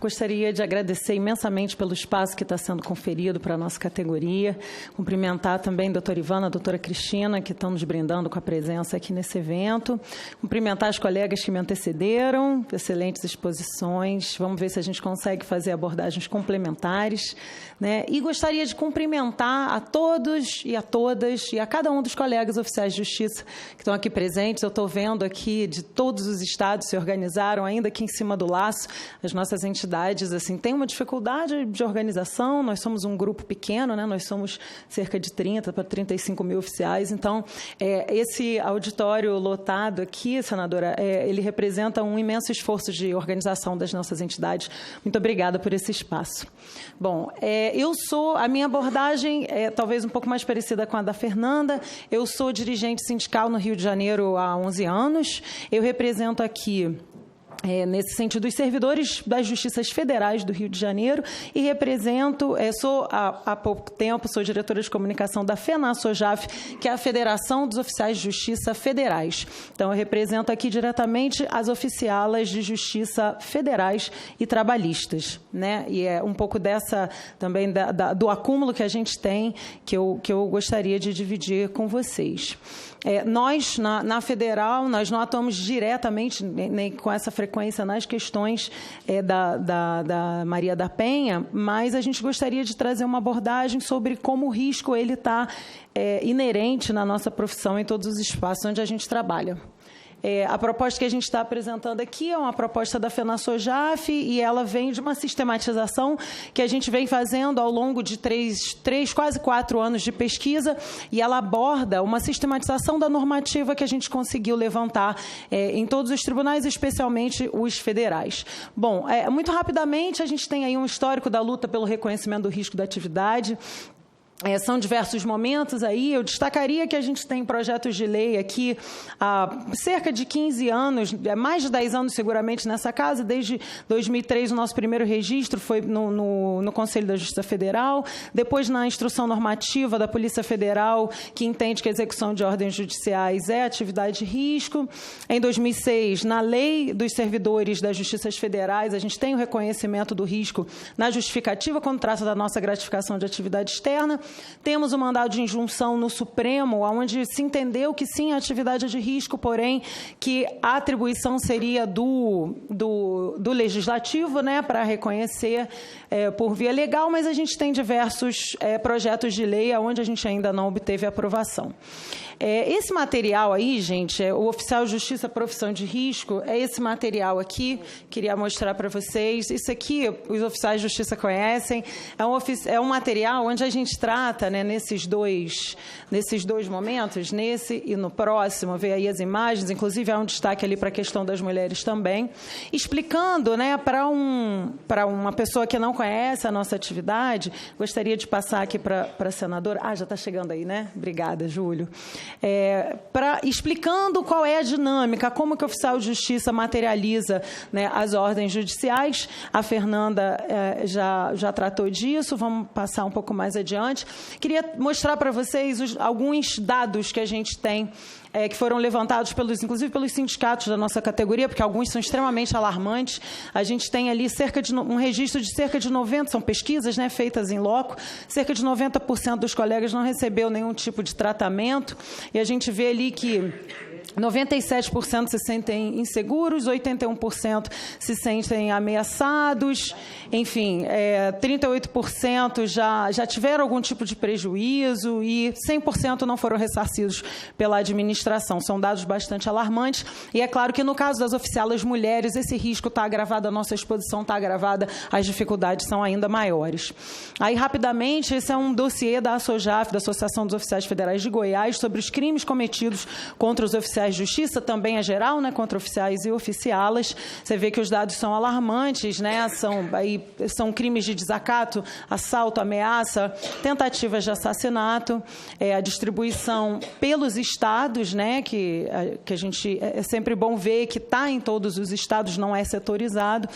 gostaria de agradecer imensamente pelo espaço que está sendo conferido para a nossa categoria, cumprimentar também a doutora Ivana, a doutora Cristina, que estão nos brindando com a presença aqui nesse evento, cumprimentar as colegas que me antecederam, excelentes exposições, vamos ver se a gente consegue fazer abordagens complementares, né? E gostaria de cumprimentar a todos e a todas e a cada um dos colegas oficiais de justiça que estão aqui presentes. Eu estou vendo aqui de todos os estados se organizaram, ainda aqui em cima do laço, as nossas entidades assim, têm uma dificuldade de organização, nós somos um grupo pequeno, né? Nós somos cerca de 30 para 35 mil oficiais, então esse auditório lotado aqui, senadora, ele representa um imenso esforço de organização das nossas entidades. Muito obrigada por esse espaço. Bom, a minha abordagem é talvez um pouco mais parecida com a da Fernanda. Eu sou dirigente sindical no Rio de Janeiro há 11 anos. Eu represento aqui, nesse sentido, os servidores das justiças federais do Rio de Janeiro e represento, sou há pouco tempo, sou diretora de comunicação da FENASOJAF, que é a Federação dos Oficiais de Justiça Federais. Então, eu represento aqui diretamente as oficialas de justiça federais e trabalhistas, né? E é um pouco dessa, também, do acúmulo que a gente tem, que eu gostaria de dividir com vocês. Nós, na Federal, nós não atuamos diretamente, nem com essa frequência nas questões da Maria da Penha, mas a gente gostaria de trazer uma abordagem sobre como o risco ele está inerente na nossa profissão em todos os espaços onde a gente trabalha. A proposta que a gente está apresentando aqui é uma proposta da FENASOJAF e ela vem de uma sistematização que a gente vem fazendo ao longo de quase 4 anos de pesquisa, e ela aborda uma sistematização da normativa que a gente conseguiu levantar em todos os tribunais, especialmente os federais. Bom, muito rapidamente, a gente tem aí um histórico da luta pelo reconhecimento do risco da atividade. São diversos momentos aí. Eu destacaria que a gente tem projetos de lei aqui há cerca de 15 anos, mais de 10 anos seguramente nessa casa. Desde 2003, o nosso primeiro registro foi no Conselho da Justiça Federal, depois na instrução normativa da Polícia Federal, que entende que a execução de ordens judiciais é atividade de risco. Em 2006, na Lei dos Servidores das Justiças Federais, a gente tem o reconhecimento do risco na justificativa quando trata da nossa gratificação de atividade externa. Temos o mandado de injunção no Supremo, onde se entendeu que sim, a atividade é de risco, porém que a atribuição seria do Legislativo, né, para reconhecer por via legal, mas a gente tem diversos projetos de lei onde a gente ainda não obteve aprovação. Esse material aí, gente, o Oficial de Justiça Profissão de Risco, é esse material aqui, queria mostrar para vocês. Isso aqui, os oficiais de justiça conhecem, é um material onde a gente trata, né, nesses dois momentos, nesse e no próximo, ver aí as imagens, inclusive há um destaque ali para a questão das mulheres também, explicando, né, para uma pessoa que não conhece a nossa atividade, gostaria de passar aqui para a senadora. Já está chegando aí, né? Obrigada, Júlio. Explicando qual é a dinâmica, como que o oficial de justiça materializa, né, as ordens judiciais. A Fernanda já tratou disso, vamos passar um pouco mais adiante. Queria mostrar para vocês alguns dados que a gente tem, que foram levantados, inclusive pelos sindicatos da nossa categoria, porque alguns são extremamente alarmantes. A gente tem ali um registro de cerca de 90, são pesquisas, né, feitas em loco, cerca de 90% dos colegas não recebeu nenhum tipo de tratamento, e a gente vê ali que 97% se sentem inseguros, 81% se sentem ameaçados, enfim, 38% já tiveram algum tipo de prejuízo e 100% não foram ressarcidos pela administração. São dados bastante alarmantes e é claro que no caso das oficialas mulheres esse risco está agravado, a nossa exposição está agravada, as dificuldades são ainda maiores. Aí, rapidamente, esse é um dossiê da ASOJAF, da Associação dos Oficiais Federais de Goiás, sobre os crimes cometidos contra os oficiais de justiça, também é geral, né, contra oficiais e oficialas. Você vê que os dados são alarmantes, né, são crimes de desacato, assalto, ameaça, tentativas de assassinato, a distribuição pelos estados, né, que a gente, é sempre bom ver que está em todos os estados, não é setorizado.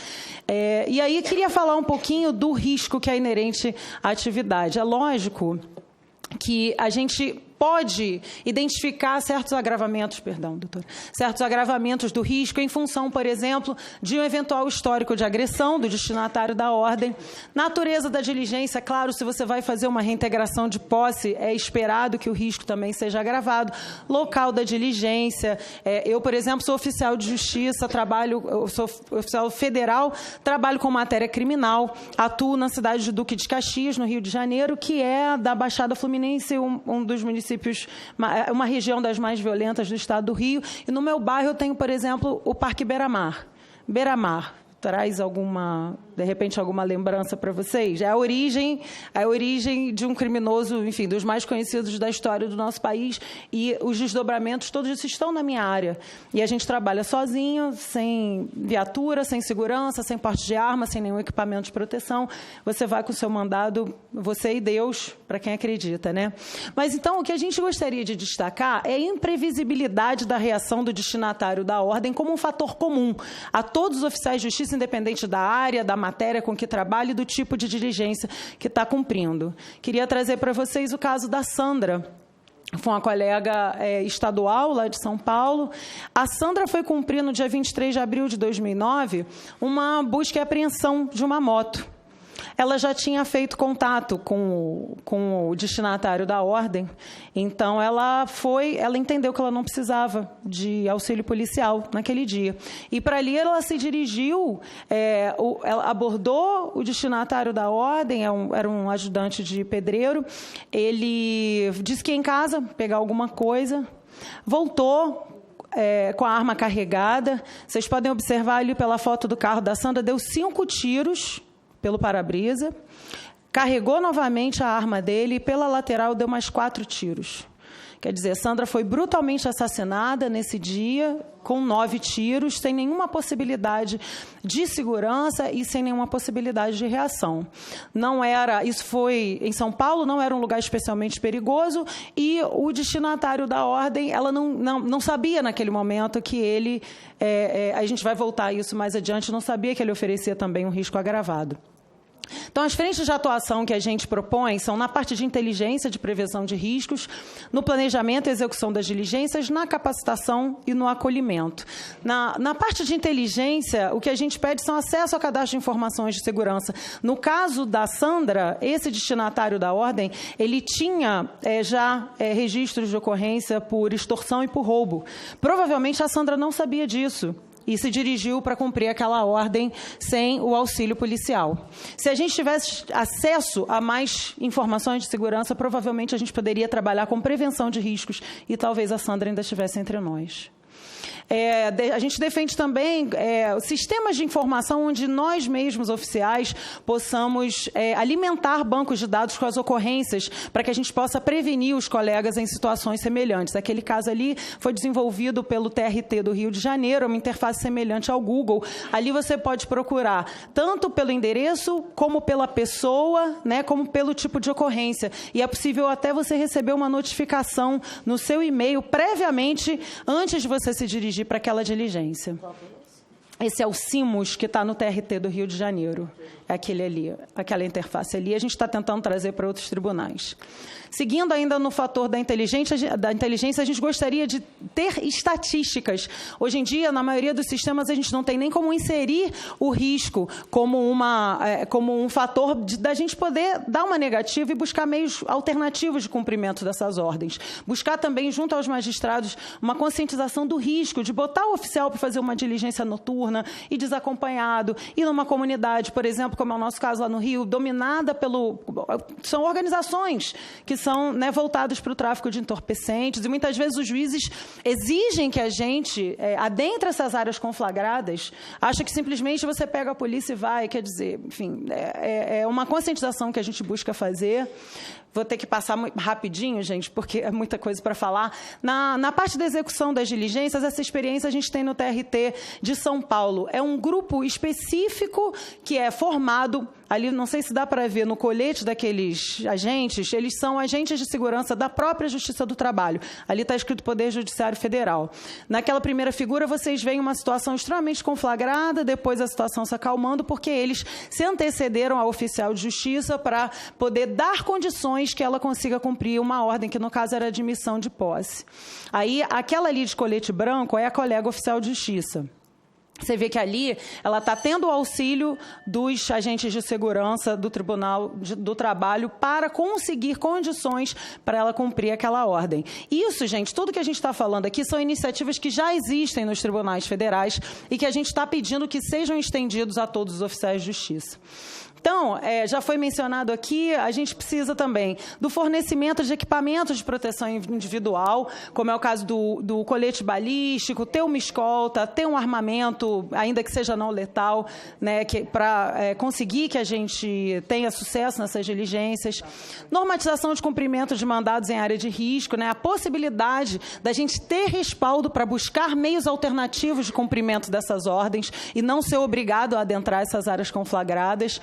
E aí queria falar um pouquinho do risco que é inerente à atividade. É lógico que a gente pode identificar certos agravamentos, certos agravamentos do risco em função, por exemplo, de um eventual histórico de agressão do destinatário da ordem. Natureza da diligência, claro, se você vai fazer uma reintegração de posse, é esperado que o risco também seja agravado. Local da diligência, eu, por exemplo, sou oficial de justiça, eu sou oficial federal, trabalho com matéria criminal, atuo na cidade de Duque de Caxias, no Rio de Janeiro, que é da Baixada Fluminense, um dos municípios, uma região das mais violentas do estado do Rio. E no meu bairro eu tenho, por exemplo, o Parque Beira-Mar. Beira-Mar traz de repente, alguma lembrança para vocês? É a origem de um criminoso, enfim, dos mais conhecidos da história do nosso país, e os desdobramentos todos isso estão na minha área. E a gente trabalha sozinho, sem viatura, sem segurança, sem porte de arma, sem nenhum equipamento de proteção. Você vai com o seu mandado, você e Deus, para quem acredita, né? Mas, então, o que a gente gostaria de destacar é a imprevisibilidade da reação do destinatário da ordem como um fator comum a todos os oficiais de justiça, independente da área, da matéria com que trabalha e do tipo de diligência que está cumprindo. Queria trazer para vocês o caso da Sandra. Foi uma colega estadual lá de São Paulo. A Sandra foi cumprir, no dia 23 de abril de 2009, uma busca e apreensão de uma moto. Ela já tinha feito contato com o destinatário da ordem, então ela entendeu que ela não precisava de auxílio policial naquele dia. E, para ali, ela se dirigiu, ela abordou o destinatário da ordem, era um ajudante de pedreiro. Ele disse que ia em casa pegar alguma coisa, voltou com a arma carregada. Vocês podem observar ali pela foto do carro da Sandra, deu 5 tiros pelo para-brisa, carregou novamente a arma dele e, pela lateral, deu mais 4 tiros. Quer dizer, Sandra foi brutalmente assassinada nesse dia, com 9 tiros, sem nenhuma possibilidade de segurança e sem nenhuma possibilidade de reação. Isso foi em São Paulo, não era um lugar especialmente perigoso, e o destinatário da ordem, ela não sabia naquele momento que ele, a gente vai voltar a isso mais adiante, não sabia que ele oferecia também um risco agravado. Então, as frentes de atuação que a gente propõe são na parte de inteligência, de prevenção de riscos, no planejamento e execução das diligências, na capacitação e no acolhimento. Na parte de inteligência, o que a gente pede são acesso ao cadastro de informações de segurança. No caso da Sandra, esse destinatário da ordem, ele tinha já registros de ocorrência por extorsão e por roubo. Provavelmente a Sandra não sabia disso e se dirigiu para cumprir aquela ordem sem o auxílio policial. Se a gente tivesse acesso a mais informações de segurança, provavelmente a gente poderia trabalhar com prevenção de riscos e talvez a Sandra ainda estivesse entre nós. A gente defende também sistemas de informação onde nós mesmos, oficiais, possamos alimentar bancos de dados com as ocorrências para que a gente possa prevenir os colegas em situações semelhantes. Aquele caso ali foi desenvolvido pelo TRT do Rio de Janeiro, uma interface semelhante ao Google. Ali você pode procurar tanto pelo endereço, como pela pessoa, né, como pelo tipo de ocorrência. E é possível até você receber uma notificação no seu e-mail previamente, antes de você se dirigir para aquela diligência. Esse é o CIMUS, que está no TRT do Rio de Janeiro. É aquele ali, aquela interface ali. A gente está tentando trazer para outros tribunais. Seguindo ainda no fator da inteligência, a gente gostaria de ter estatísticas. Hoje em dia, na maioria dos sistemas, a gente não tem nem como inserir o risco como um fator da gente poder dar uma negativa e buscar meios alternativos de cumprimento dessas ordens. Buscar também, junto aos magistrados, uma conscientização do risco, de botar o oficial para fazer uma diligência noturna e desacompanhado, e numa comunidade, por exemplo, como é o nosso caso lá no Rio, dominada são organizações que são, né, voltadas para o tráfico de entorpecentes, e muitas vezes os juízes exigem que a gente adentre essas áreas conflagradas, acha que simplesmente você pega a polícia e vai, quer dizer, enfim, é uma conscientização que a gente busca fazer. Vou ter que passar rapidinho, gente, porque é muita coisa para falar. Na parte da execução das diligências, essa experiência a gente tem no TRT de São Paulo. Paulo é um grupo específico que é formado, ali não sei se dá para ver no colete daqueles agentes, eles são agentes de segurança da própria Justiça do Trabalho. Ali está escrito Poder Judiciário Federal. Naquela primeira figura, vocês veem uma situação extremamente conflagrada, depois a situação se acalmando, porque eles se antecederam ao oficial de justiça para poder dar condições que ela consiga cumprir uma ordem, que no caso era a admissão de posse. Aí, aquela ali de colete branco é a colega oficial de justiça. Você vê que ali ela está tendo o auxílio dos agentes de segurança do Tribunal do Trabalho para conseguir condições para ela cumprir aquela ordem. Isso, gente, tudo que a gente está falando aqui são iniciativas que já existem nos tribunais federais e que a gente está pedindo que sejam estendidos a todos os oficiais de justiça. Então, já foi mencionado aqui, a gente precisa também do fornecimento de equipamentos de proteção individual, como é o caso do colete balístico, ter uma escolta, ter um armamento, ainda que seja não letal, né, para conseguir que a gente tenha sucesso nessas diligências. Normatização de cumprimento de mandados em área de risco, né, a possibilidade da gente ter respaldo para buscar meios alternativos de cumprimento dessas ordens e não ser obrigado a adentrar essas áreas conflagradas.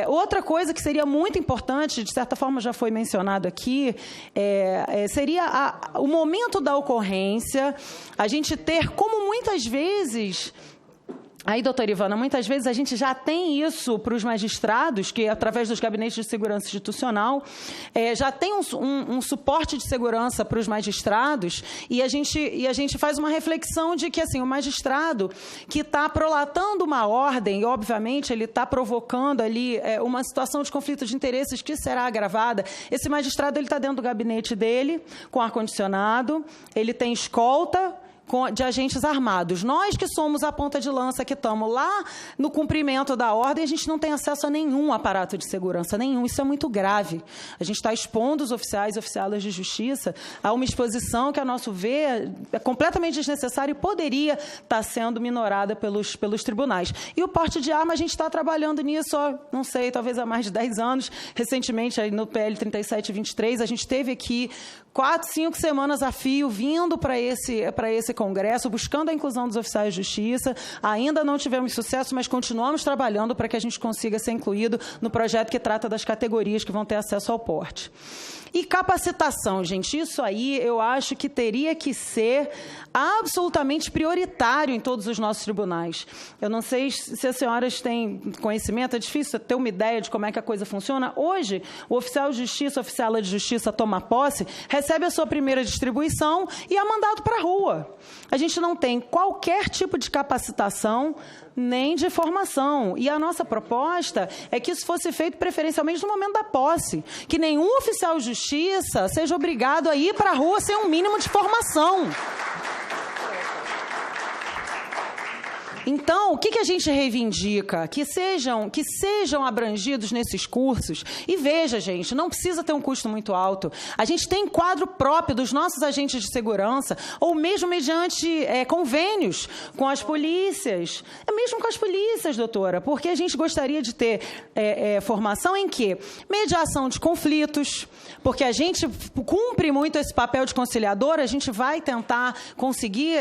Outra coisa que seria muito importante, de certa forma já foi mencionado aqui, seria o momento da ocorrência, a gente ter, como muitas vezes... Aí, doutora Ivana, muitas vezes a gente já tem isso para os magistrados, que através dos gabinetes de segurança institucional, já tem um suporte de segurança para os magistrados, e a gente faz uma reflexão de que assim, o magistrado que está prolatando uma ordem, e obviamente ele está provocando ali uma situação de conflito de interesses que será agravada, esse magistrado está dentro do gabinete dele, com ar-condicionado, ele tem escolta, de agentes armados. Nós que somos a ponta de lança, que estamos lá no cumprimento da ordem, a gente não tem acesso a nenhum aparato de segurança, nenhum. Isso é muito grave. A gente está expondo os oficiais e oficialas de justiça a uma exposição que, a nosso ver, é completamente desnecessária e poderia estar sendo minorada pelos tribunais. E o porte de arma, a gente está trabalhando nisso, não sei, talvez há mais de 10 anos. Recentemente, aí no PL 3723, a gente teve aqui 4, 5 semanas a fio vindo para esse Congresso, buscando a inclusão dos oficiais de justiça. Ainda não tivemos sucesso, mas continuamos trabalhando para que a gente consiga ser incluído no projeto que trata das categorias que vão ter acesso ao porte. E capacitação, gente, isso aí eu acho que teria que ser absolutamente prioritário em todos os nossos tribunais. Eu não sei se as senhoras têm conhecimento, é difícil ter uma ideia de como é que a coisa funciona. Hoje, o oficial de justiça, oficiala de justiça toma posse, recebe a sua primeira distribuição e é mandado para a rua. A gente não tem qualquer tipo de capacitação nem de formação. E a nossa proposta é que isso fosse feito preferencialmente no momento da posse, que nenhum oficial de justiça seja obrigado a ir para a rua sem um mínimo de formação. Então, o que a gente reivindica? Que sejam abrangidos nesses cursos. E veja, gente, não precisa ter um custo muito alto. A gente tem quadro próprio dos nossos agentes de segurança, ou mesmo mediante convênios com as polícias. Mesmo com as polícias, doutora, porque a gente gostaria de ter formação em quê? Mediação de conflitos, porque a gente cumpre muito esse papel de conciliador, a gente vai tentar conseguir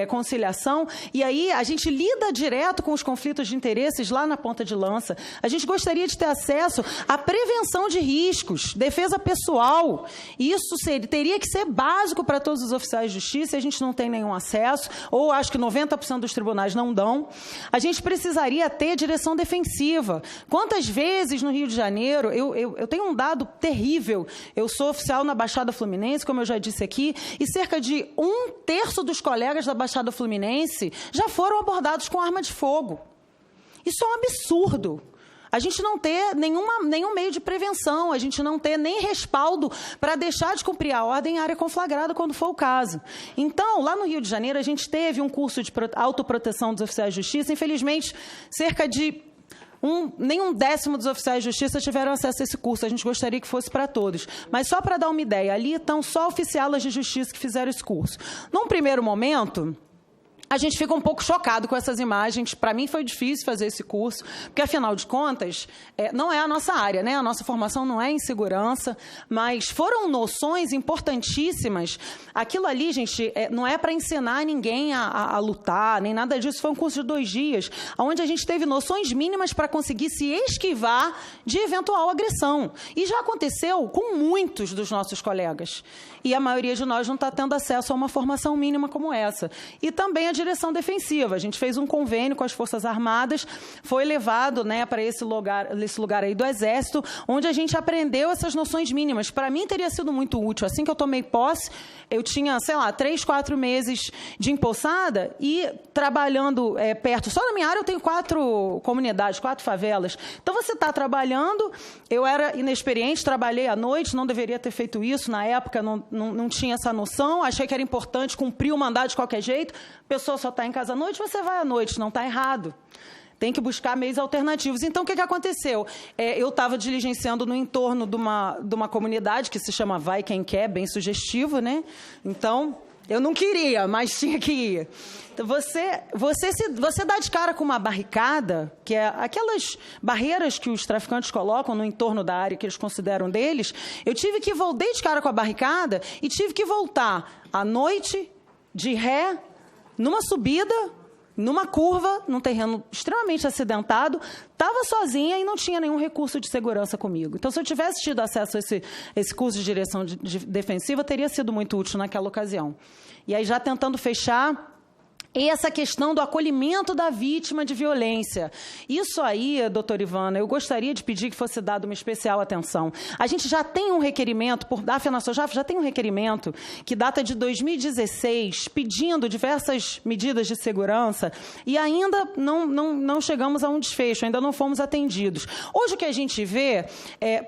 conciliação, e aí a gente lida direto com os conflitos de interesses lá na ponta de lança. A gente gostaria de ter acesso à prevenção de riscos, defesa pessoal. Isso teria que ser básico para todos os oficiais de justiça, e a gente não tem nenhum acesso, ou acho que 90% dos tribunais não dão. A gente precisaria ter direção defensiva. Quantas vezes no Rio de Janeiro, eu tenho um dado terrível, eu sou oficial na Baixada Fluminense, como eu já disse aqui, e cerca de 1/3 dos colegas da Baixada Fluminense já foram abordados com arma de fogo. Isso é um absurdo. A gente não ter nenhum meio de prevenção, a gente não ter nem respaldo para deixar de cumprir a ordem em área conflagrada quando for o caso. Então, lá no Rio de Janeiro, a gente teve um curso de autoproteção dos oficiais de justiça. Infelizmente, cerca de nem 1/10 dos oficiais de justiça tiveram acesso a esse curso. A gente gostaria que fosse para todos. Mas só para dar uma ideia, ali estão só oficialas de justiça que fizeram esse curso. Num primeiro momento, a gente fica um pouco chocado com essas imagens. Para mim foi difícil fazer esse curso, porque, afinal de contas, não é a nossa área, né? A nossa formação não é em segurança, mas foram noções importantíssimas. Aquilo ali, gente, não é para ensinar ninguém a lutar, nem nada disso. Foi um curso de 2 dias, onde a gente teve noções mínimas para conseguir se esquivar de eventual agressão. E já aconteceu com muitos dos nossos colegas. E a maioria de nós não está tendo acesso a uma formação mínima como essa. E também a direção defensiva. A gente fez um convênio com as Forças Armadas, foi levado, né, para esse lugar aí do Exército, onde a gente aprendeu essas noções mínimas. Para mim, teria sido muito útil. Assim que eu tomei posse, eu tinha, sei lá, 3, 4 meses de empossada e trabalhando perto. Só na minha área eu tenho 4 comunidades, 4 favelas. Então, você está trabalhando, eu era inexperiente, trabalhei à noite, não deveria ter feito isso. Na época, não tinha essa noção, achei que era importante cumprir o mandado de qualquer jeito. A pessoa só está em casa à noite, você vai à noite, não está errado. Tem que buscar meios alternativos. Então, o que aconteceu? Eu estava diligenciando no entorno de uma comunidade que se chama Vai Quem Quer, bem sugestivo, né? Então, eu não queria, mas tinha que ir. Então, você dá de cara com uma barricada, que é aquelas barreiras que os traficantes colocam no entorno da área que eles consideram deles. Eu dei de cara com a barricada e tive que voltar à noite, de ré, numa subida, numa curva, num terreno extremamente acidentado, estava sozinha e não tinha nenhum recurso de segurança comigo. Então, se eu tivesse tido acesso a esse curso de direção defensiva, teria sido muito útil naquela ocasião. E aí, já tentando fechar, essa questão do acolhimento da vítima de violência. Isso aí, doutora Ivana, eu gostaria de pedir que fosse dado uma especial atenção. A gente já tem um requerimento, a FENASOJAF já tem um requerimento que data de 2016, pedindo diversas medidas de segurança, e ainda não chegamos a um desfecho, ainda não fomos atendidos. Hoje o que a gente vê,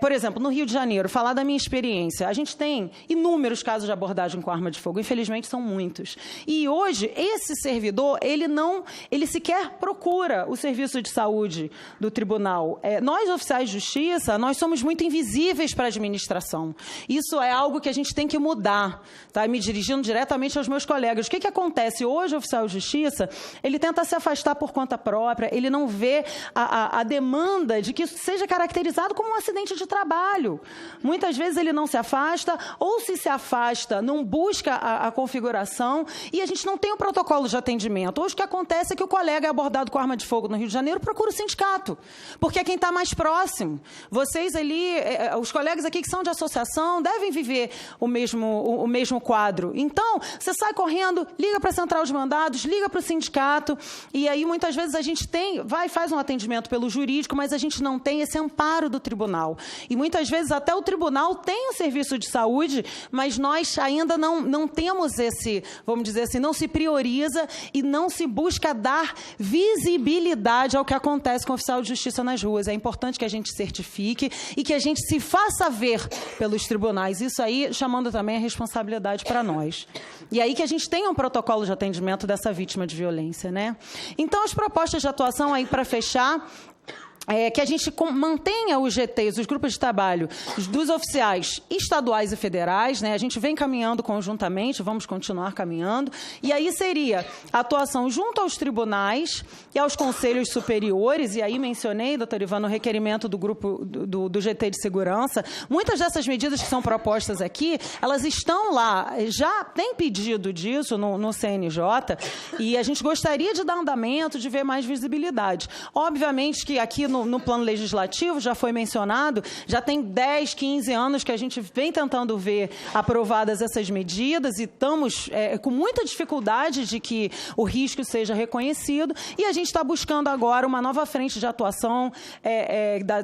por exemplo, no Rio de Janeiro, falar da minha experiência, a gente tem inúmeros casos de abordagem com arma de fogo, infelizmente são muitos. E hoje, esse servidor, ele sequer procura o serviço de saúde do tribunal. Nós, oficiais de justiça, nós somos muito invisíveis para a administração. Isso é algo que a gente tem que mudar. Tá? Me dirigindo diretamente aos meus colegas. O que acontece hoje, o oficial de justiça, ele tenta se afastar por conta própria, ele não vê a demanda de que isso seja caracterizado como um acidente de trabalho. Muitas vezes ele não se afasta, ou se afasta, não busca a configuração, e a gente não tem um protocolo de atendimento. Hoje o que acontece é que o colega é abordado com arma de fogo no Rio de Janeiro, procura o sindicato, porque é quem está mais próximo. Vocês ali, os colegas aqui que são de associação, devem viver o mesmo quadro. Então, você sai correndo, liga para a central de mandados, liga para o sindicato, e aí muitas vezes a gente faz um atendimento pelo jurídico, mas a gente não tem esse amparo do tribunal. E muitas vezes até o tribunal tem um serviço de saúde, mas nós ainda não temos esse, vamos dizer assim, não se prioriza e não se busca dar visibilidade ao que acontece com o oficial de justiça nas ruas. É importante que a gente certifique e que a gente se faça ver pelos tribunais. Isso aí chamando também a responsabilidade para nós. E aí que a gente tenha um protocolo de atendimento dessa vítima de violência, né? Então, as propostas de atuação aí para fechar, que a gente mantenha os GTs, os grupos de trabalho dos oficiais estaduais e federais, né? A gente vem caminhando conjuntamente, vamos continuar caminhando, e aí seria a atuação junto aos tribunais e aos conselhos superiores, e aí mencionei, doutora Ivana, o requerimento do grupo do GT de segurança. Muitas dessas medidas que são propostas aqui, elas estão lá, já tem pedido disso no CNJ, e a gente gostaria de dar andamento, de ver mais visibilidade. Obviamente que aqui no plano legislativo, já foi mencionado, já tem 10, 15 anos que a gente vem tentando ver aprovadas essas medidas e estamos com muita dificuldade de que o risco seja reconhecido, e a gente está buscando agora uma nova frente de atuação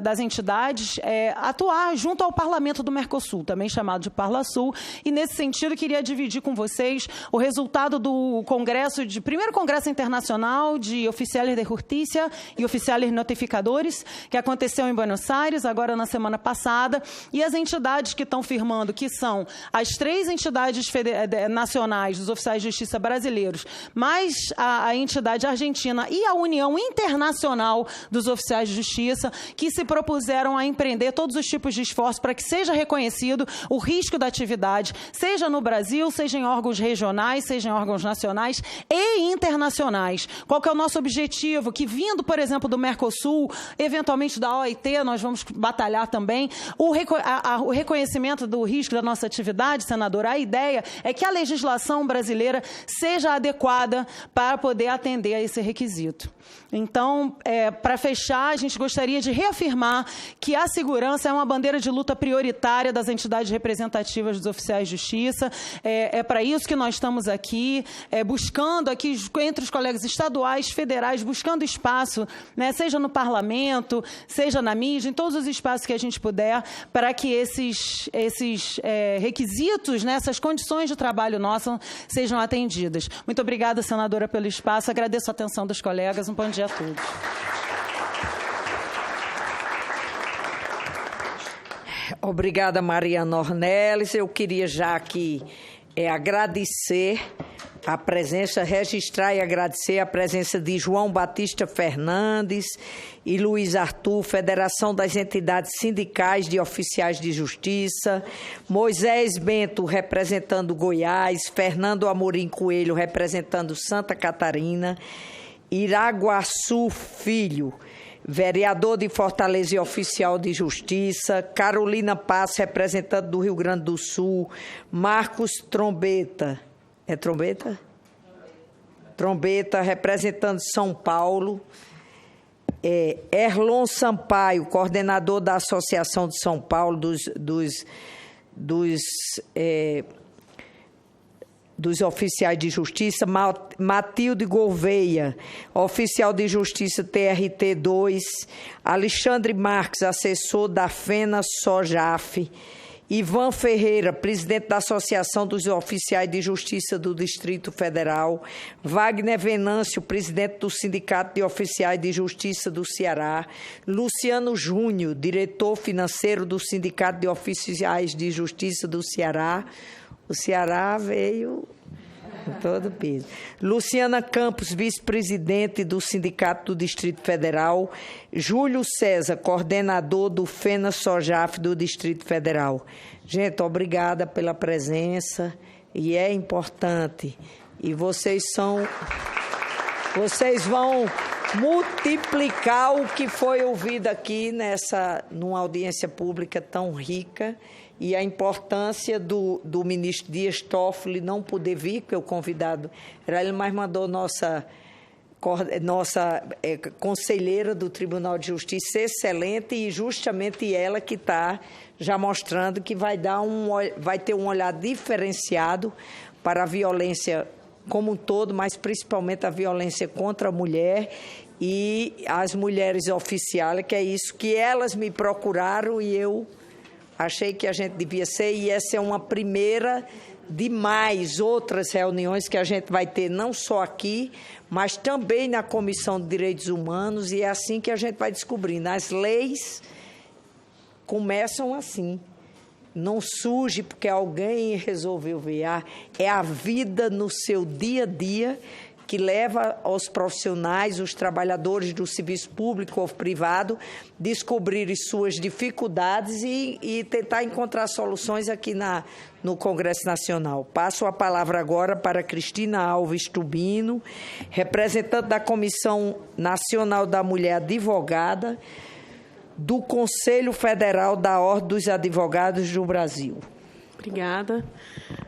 das entidades, atuar junto ao Parlamento do Mercosul, também chamado de Parlasul, e nesse sentido queria dividir com vocês o resultado do primeiro Congresso Internacional de Oficiales de Justiça e Oficiales Notificadores, Trabalhadores, que aconteceu em Buenos Aires, agora na semana passada, e as entidades que estão firmando, que são as 3 entidades nacionais dos oficiais de justiça brasileiros, mais a entidade argentina e a União Internacional dos Oficiais de Justiça, que se propuseram a empreender todos os tipos de esforço para que seja reconhecido o risco da atividade, seja no Brasil, seja em órgãos regionais, seja em órgãos nacionais e internacionais. Qual que é o nosso objetivo? Que vindo, por exemplo, do Mercosul, eventualmente da OIT, nós vamos batalhar também, o reconhecimento do risco da nossa atividade, senadora, a ideia é que a legislação brasileira seja adequada para poder atender a esse requisito. Então, para fechar, a gente gostaria de reafirmar que a segurança é uma bandeira de luta prioritária das entidades representativas dos oficiais de justiça. É para isso que nós estamos aqui, buscando aqui, entre os colegas estaduais, federais, buscando espaço, né, seja no parlamento, seja na mídia, em todos os espaços que a gente puder, para que esses requisitos, né, essas condições de trabalho nossas sejam atendidas. Muito obrigada, senadora, pelo espaço. Agradeço a atenção dos colegas. Um bom dia a todos. Obrigada, Mariana Ornelis. Eu queria já aqui agradecer a presença, registrar e agradecer a presença de João Batista Fernandes e Luiz Arthur, Federação das Entidades Sindicais de Oficiais de Justiça, Moisés Bento, representando Goiás, Fernando Amorim Coelho, representando Santa Catarina, Iraguaçu Filho, vereador de Fortaleza e oficial de justiça, Carolina Paz, representante do Rio Grande do Sul, Marcos Trombeta, Trombeta, representando São Paulo, Erlon Sampaio, coordenador da Associação de São Paulo dos oficiais de justiça, Matilde Gouveia, oficial de justiça TRT2, Alexandre Marques, assessor da FENA-SOJAF, Ivan Ferreira, presidente da Associação dos Oficiais de Justiça do Distrito Federal, Wagner Venâncio, presidente do Sindicato de Oficiais de Justiça do Ceará, Luciano Júnior, diretor financeiro do Sindicato de Oficiais de Justiça do Ceará. O Ceará veio com todo o peso. Luciana Campos, vice-presidente do Sindicato do Distrito Federal. Júlio César, coordenador do FENA-SOJAF do Distrito Federal. Gente, obrigada pela presença, e é importante. E vocês vão multiplicar o que foi ouvido aqui numa audiência pública tão rica. E a importância do ministro Dias Toffoli não poder vir, porque o convidado era ele, mas mandou nossa conselheira do Tribunal de Justiça excelente, e justamente ela que está já mostrando que vai ter um olhar diferenciado para a violência como um todo, mas principalmente a violência contra a mulher e as mulheres oficiais, que é isso que elas me procuraram e eu achei que a gente devia ser, e essa é uma primeira de mais outras reuniões que a gente vai ter, não só aqui, mas também na Comissão de Direitos Humanos, e é assim que a gente vai descobrindo. As leis começam assim, não surge porque alguém resolveu ver, é a vida no seu dia a dia que leva aos profissionais, os trabalhadores do serviço público ou privado, descobrirem suas dificuldades e tentar encontrar soluções aqui no Congresso Nacional. Passo a palavra agora para Cristina Alves Tubino, representante da Comissão Nacional da Mulher Advogada, do Conselho Federal da Ordem dos Advogados do Brasil. Obrigada.